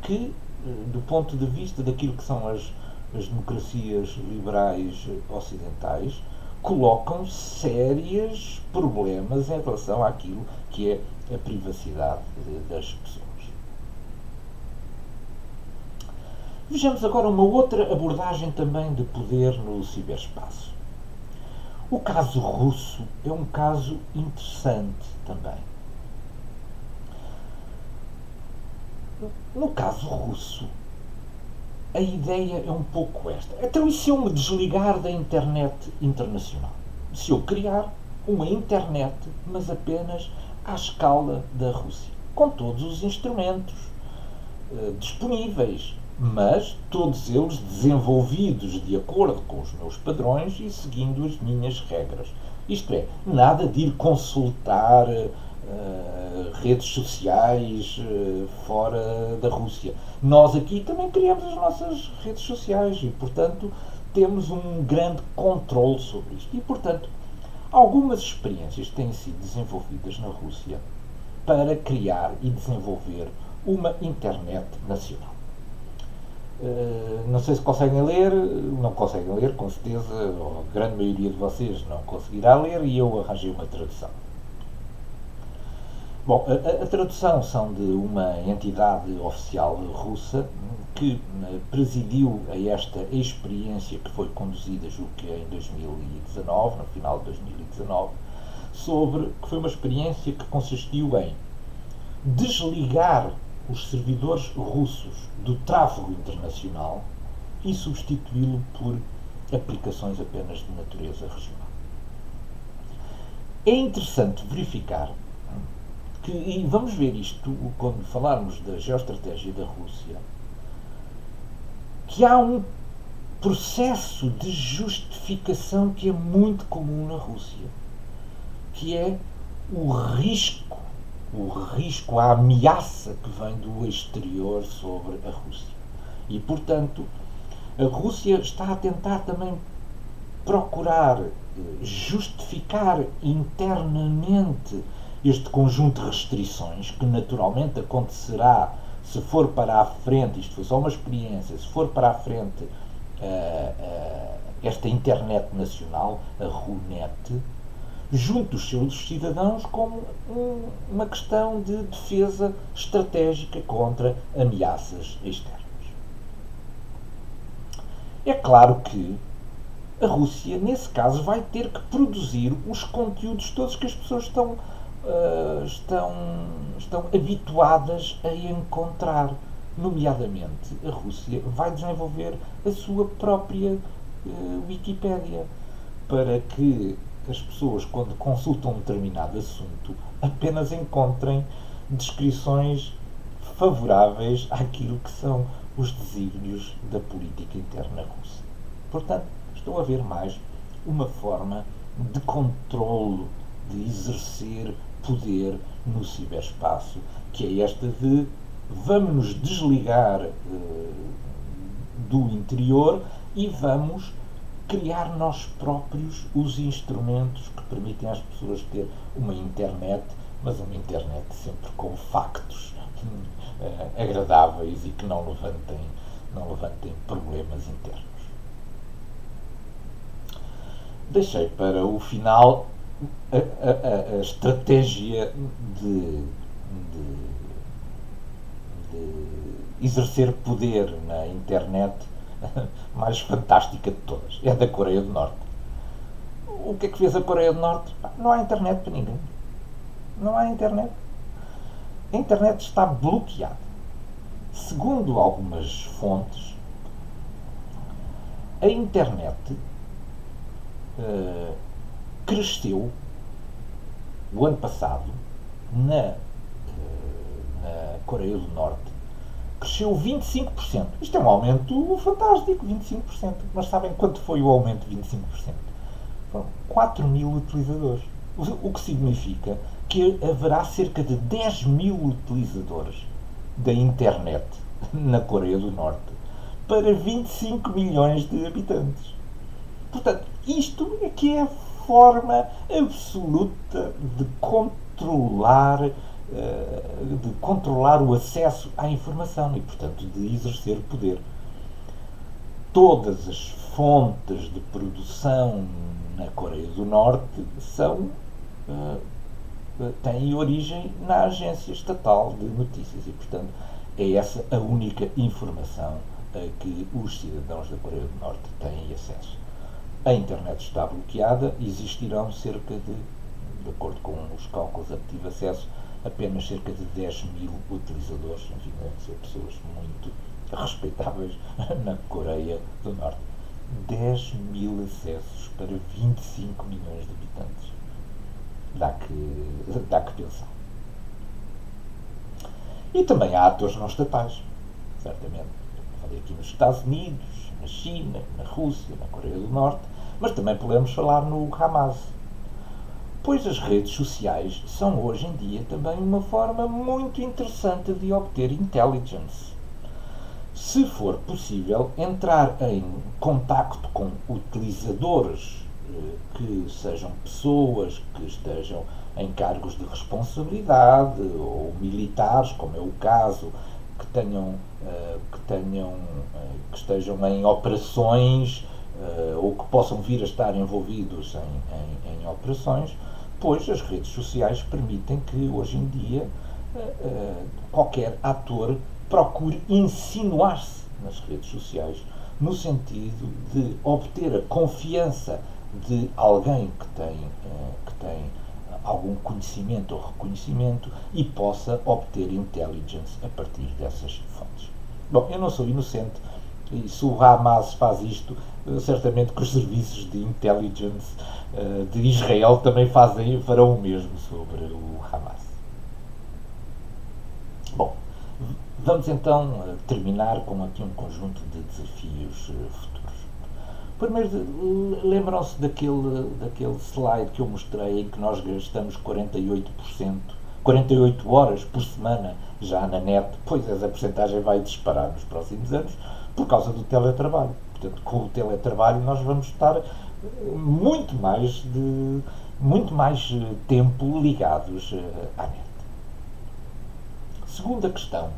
que, do ponto de vista daquilo que são as democracias liberais ocidentais, colocam sérios problemas em relação àquilo que é a privacidade das pessoas. Vejamos agora uma outra abordagem também de poder no ciberespaço. O caso russo é um caso interessante também. No caso russo, a ideia é um pouco esta. Então, e se eu me desligar da internet internacional? Se eu criar uma internet, mas apenas à escala da Rússia, com todos os instrumentos disponíveis, mas todos eles desenvolvidos de acordo com os meus padrões e seguindo as minhas regras. Isto é, nada de ir consultar redes sociais fora da Rússia. Nós aqui também criamos as nossas redes sociais e, portanto, temos um grande controle sobre isto. E, portanto, algumas experiências têm sido desenvolvidas na Rússia para criar e desenvolver uma internet nacional. Não sei se conseguem ler, não conseguem ler, com certeza, a grande maioria de vocês não conseguirá ler e eu arranjei uma tradução. Bom, a tradução são de uma entidade oficial russa que presidiu a esta experiência que foi conduzida, julgo que em 2019, no final de 2019, que foi uma experiência que consistiu em desligar os servidores russos do tráfego internacional e substituí-lo por aplicações apenas de natureza regional. É interessante verificar que, e vamos ver isto quando falarmos da geoestratégia da Rússia, que há um processo de justificação que é muito comum na Rússia, que é o risco, a ameaça que vem do exterior sobre a Rússia. E, portanto, a Rússia está a tentar também procurar justificar internamente este conjunto de restrições, que naturalmente acontecerá se for para a frente, isto foi só uma experiência, se for para a frente esta internet nacional, a RUNET, junto dos seus cidadãos como uma questão de defesa estratégica contra ameaças externas. É claro que a Rússia, nesse caso, vai ter que produzir os conteúdos todos que as pessoas estão habituadas a encontrar. Nomeadamente, a Rússia vai desenvolver a sua própria Wikipédia para que as pessoas, quando consultam um determinado assunto, apenas encontrem descrições favoráveis àquilo que são os desígnios da política interna russa. Portanto, estou a ver mais uma forma de controlo, de exercer poder no ciberespaço, que é esta de vamos nos desligar do interior e vamos criar nós próprios os instrumentos que permitem às pessoas ter uma internet, mas uma internet sempre com factos agradáveis e que não levantem problemas internos. Deixei para o final a estratégia de exercer poder na internet mais fantástica de todas. É da Coreia do Norte. O que é que fez a Coreia do Norte? Não há internet para ninguém. Não há internet. A internet está bloqueada. Segundo algumas fontes, a internet cresceu o ano passado na Coreia do Norte, cresceu 25%. Isto é um aumento fantástico, 25%. Mas sabem quanto foi o aumento de 25%? Foram 4 mil utilizadores. O que significa que haverá cerca de 10 mil utilizadores da internet na Coreia do Norte para 25 milhões de habitantes. Portanto, isto é que é a forma absoluta de controlar o acesso à informação e, portanto, de exercer poder. Todas as fontes de produção na Coreia do Norte têm origem na agência estatal de notícias e, portanto, é essa a única informação a que os cidadãos da Coreia do Norte têm acesso. A internet está bloqueada, existirão cerca de acordo com os cálculos a que tive acesso, apenas cerca de 10 mil utilizadores, enfim, devem ser pessoas muito respeitáveis na Coreia do Norte. 10 mil acessos para 25 milhões de habitantes. Dá que pensar. E também há atores não estatais, certamente. Falei aqui nos Estados Unidos, na China, na Rússia, na Coreia do Norte, mas também podemos falar no Hamas. Pois as redes sociais são hoje em dia também uma forma muito interessante de obter intelligence. Se for possível, entrar em contacto com utilizadores que sejam pessoas que estejam em cargos de responsabilidade ou militares, como é o caso, que estejam em operações ou que possam vir a estar envolvidos em operações, pois as redes sociais permitem que hoje em dia qualquer ator procure insinuar-se nas redes sociais no sentido de obter a confiança de alguém que tem algum conhecimento ou reconhecimento e possa obter intelligence a partir dessas fontes. Bom, eu não sou inocente e se o Hamas faz isto, certamente que os serviços de intelligence de Israel também farão o mesmo sobre o Hamas. Bom, vamos então terminar com aqui um conjunto de desafios futuros. Primeiro, lembram-se daquele slide que eu mostrei em que nós gastamos 48 horas por semana já na net? Pois essa porcentagem vai disparar nos próximos anos por causa do teletrabalho. Portanto, com o teletrabalho nós vamos estar muito mais tempo ligados à net. Segunda questão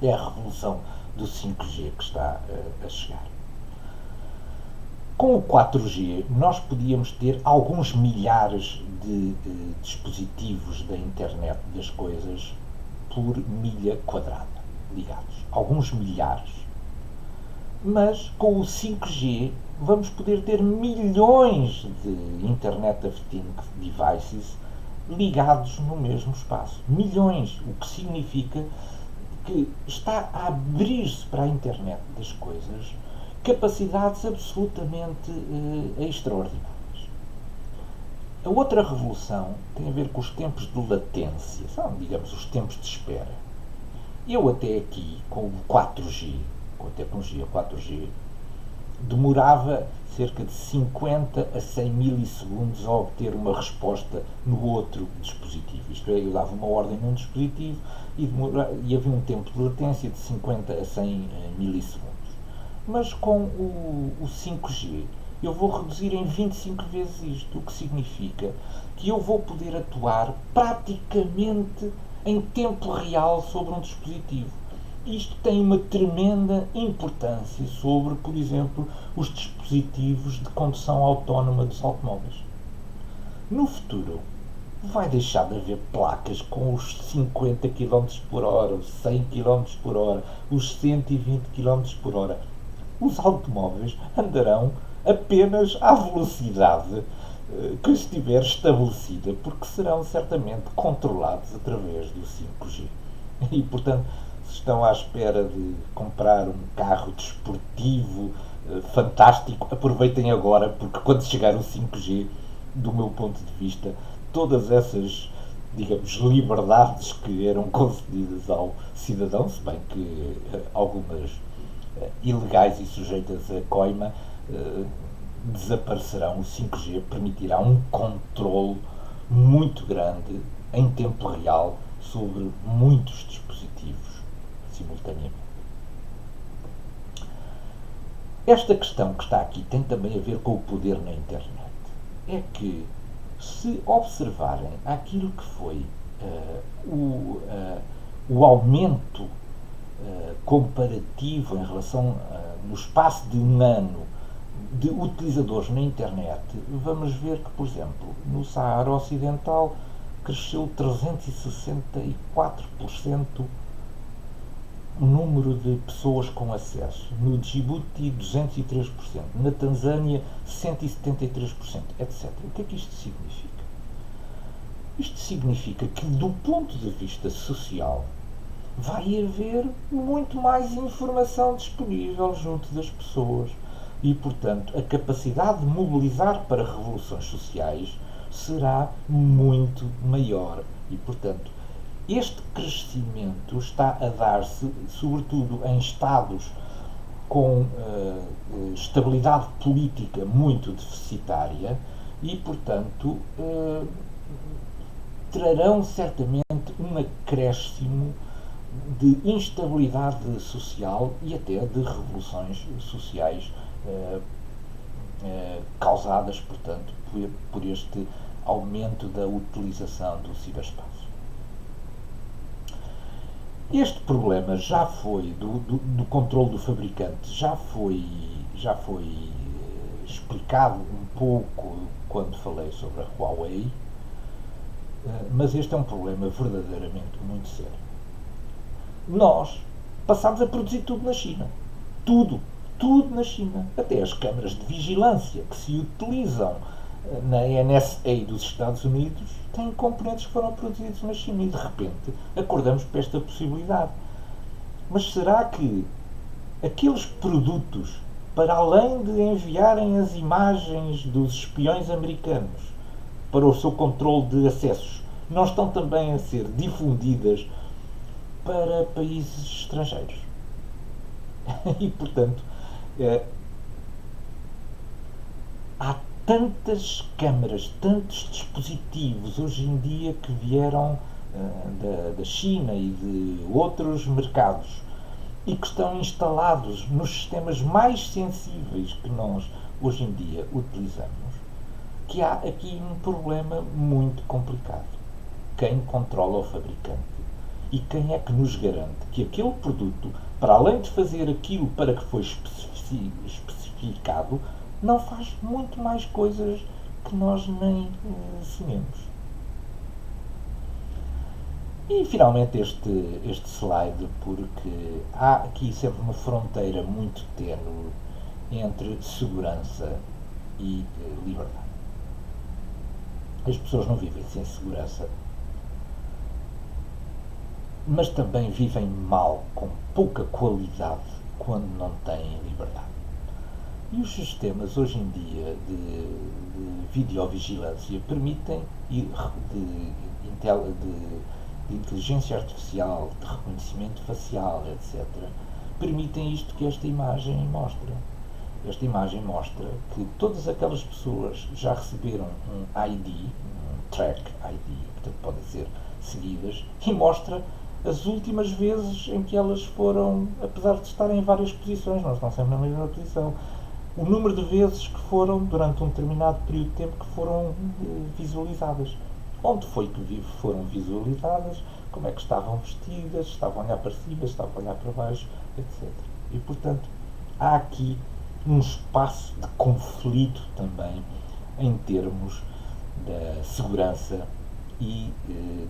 é a revolução do 5G que está a chegar. Com o 4G, nós podíamos ter alguns milhares de dispositivos da internet das coisas por milha quadrada ligados. Alguns milhares. Mas com o 5G vamos poder ter milhões de Internet of Things devices ligados no mesmo espaço. Milhões, o que significa que está a abrir-se para a internet das coisas capacidades absolutamente extraordinárias. A outra revolução tem a ver com os tempos de latência, são, digamos, os tempos de espera. Eu até aqui, com o 4G, com a tecnologia 4G, demorava cerca de 50 a 100 milissegundos a obter uma resposta no outro dispositivo. Isto é, eu dava uma ordem num dispositivo e havia um tempo de latência de 50 a 100 milissegundos. Mas com o 5G eu vou reduzir em 25 vezes isto, o que significa que eu vou poder atuar praticamente em tempo real sobre um dispositivo. Isto tem uma tremenda importância sobre, por exemplo, os dispositivos de condução autónoma dos automóveis. No futuro, vai deixar de haver placas com os 50 km por hora, os 100 km por hora, os 120 km por hora. Os automóveis andarão apenas à velocidade que estiver estabelecida, porque serão certamente controlados através do 5G. E, portanto, se estão à espera de comprar um carro desportivo fantástico, aproveitem agora, porque quando chegar o 5G, do meu ponto de vista, todas essas, digamos, liberdades que eram concedidas ao cidadão, se bem que algumas ilegais e sujeitas a coima, desaparecerão. O 5G permitirá um controle muito grande, em tempo real, sobre muitos dispositivos simultaneamente. Esta questão que está aqui tem também a ver com o poder na internet. É que, se observarem aquilo que foi o aumento comparativo em relação, no espaço de um ano, de utilizadores na internet, vamos ver que, por exemplo, no Saara Ocidental cresceu 364% o número de pessoas com acesso. No Djibouti, 203%. Na Tanzânia, 173%, etc. O que é que isto significa? Isto significa que, do ponto de vista social, vai haver muito mais informação disponível junto das pessoas e, portanto, a capacidade de mobilizar para revoluções sociais será muito maior e, portanto, Este crescimento está a dar-se, sobretudo em Estados com estabilidade política muito deficitária e, portanto, trarão certamente um acréscimo de instabilidade social e até de revoluções sociais causadas, portanto, por este aumento da utilização do ciberespaço. Este problema já foi, do controle do fabricante, já foi explicado um pouco quando falei sobre a Huawei, mas este é um problema verdadeiramente muito sério. Nós passámos a produzir tudo na China. Tudo. Tudo na China. Até as câmaras de vigilância que se utilizam na NSA dos Estados Unidos têm componentes que foram produzidos na China e de repente acordamos para esta possibilidade. Mas será que aqueles produtos, para além de enviarem as imagens dos espiões americanos para o seu controle de acessos, não estão também a ser difundidas para países estrangeiros? E, portanto, há tantas câmaras, tantos dispositivos hoje em dia que vieram da China e de outros mercados e que estão instalados nos sistemas mais sensíveis que nós hoje em dia utilizamos, que há aqui um problema muito complicado. Quem controla o fabricante? E quem é que nos garante que aquele produto, para além de fazer aquilo para que foi especificado, não faz muito mais coisas que nós nem sonhamos? E finalmente este slide, porque há aqui sempre uma fronteira muito tênue entre segurança e liberdade. As pessoas não vivem sem segurança, mas também vivem mal, com pouca qualidade, quando não têm liberdade. E os sistemas hoje em dia de videovigilância permitem, de inteligência artificial, de reconhecimento facial, etc., permitem isto que esta imagem mostra. Esta imagem mostra que todas aquelas pessoas já receberam um ID, um track ID, portanto podem ser seguidas, e mostra as últimas vezes em que elas foram, apesar de estarem em várias posições, não estão sempre na mesma posição, o número de vezes que foram, durante um determinado período de tempo, que foram visualizadas. Onde foi que foram visualizadas, como é que estavam vestidas, estavam a olhar para cima, estavam a olhar para baixo, etc. E, portanto, há aqui um espaço de conflito também em termos da segurança e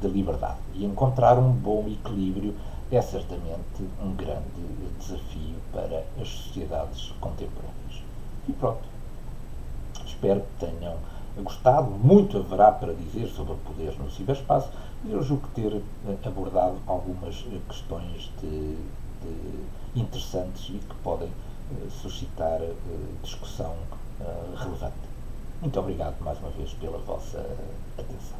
da liberdade. E encontrar um bom equilíbrio é certamente um grande desafio para as sociedades contemporâneas. E pronto. Espero que tenham gostado. Muito haverá para dizer sobre o poder no ciberespaço, mas eu julgo ter abordado algumas questões interessantes e que podem suscitar discussão relevante. Muito obrigado mais uma vez pela vossa atenção.